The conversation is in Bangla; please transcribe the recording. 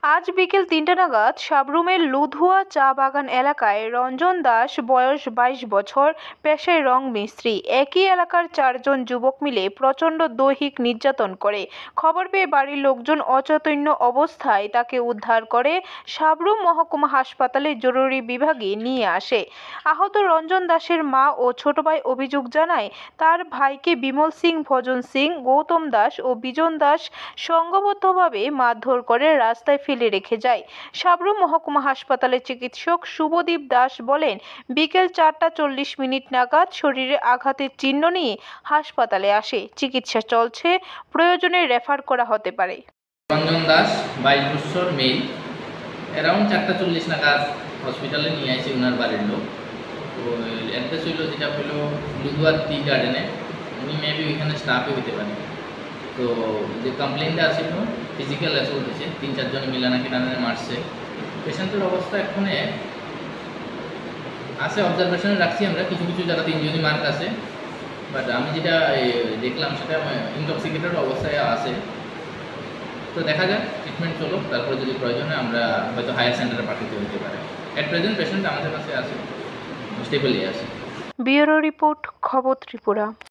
আজ বিকেল ৩টা নাগাদ সাবরুমের লুধুয়া চা বাগান এলাকায় রঞ্জন দাস বয়স ২২ বছর, পেশায় রং মিস্ত্রি, একই এলাকার ৪ জন যুবক মিলে প্রচণ্ড দৈহিক নির্যাতন করে। খবর পেয়ে বাড়ির লোকজন অচৈতন্য অবস্থায় তাকে উদ্ধার করে সাবরুম মহকুমা হাসপাতালে জরুরি বিভাগে নিয়ে আসে। আহত রঞ্জন দাসের মা ও ছোট ভাই অভিযোগ জানায়, তার ভাইকে বিমল সিং, ভজন সিং, গৌতম দাস ও বিজন দাস সংঘবদ্ধভাবে মারধর করে রাস্তায় ফেলে রেখে যায়। সাবরুম মহকুমা হাসপাতালের চিকিৎসক শুভদীপ দাস বলেন, বিকেল ৪টা ৪০ নাগাদ শরীরে আঘাতের চিহ্ন নিয়ে হাসপাতালে আসে। চিকিৎসা চলছে, প্রয়োজনে রেফার করা হতে পারে। রঞ্জন দাস ২২ বছর, মেল। অ্যারাউন্ড ৪টা ৪০ নাগাদ হসপিটালে নিয়ে আসে ওনার বাড়ির লোক। তো অ্যাড্রেস হইলো, যেটা হইলো লুধুয়ার টি গার্ডেনে। উনি মেবি ওইখানে স্টাফে হইতে পারে। তো যে কমপ্লেনটা আসছিল ফিজিক্যাল অ্যাসল্ট হয়েছে, ৩-৪ জন মিলে নাকি টানে মারছে। পেশেন্টের অবস্থা এখন আছে, অবজারভেশনে রাখছি আমরা। কিছু কিছু জায়গাতে ইনজুরি মার্ক আছে, বাট আমি যেটা দেখলাম সেটা ইনটক্সিকেটেড অবস্থায় আছে। তো দেখা যাক, ট্রিটমেন্ট চলো, তারপরে যদি প্রয়োজন হয় আমরা হয়তো হায়ার সেন্টারে পাঠাতে হতে পারে। অ্যাট প্রেজেন্ট পেশেন্ট আমাদের কাছে আছে, স্টেবলই আছে। ব্যুরো রিপোর্ট, খবর ত্রিপুরা।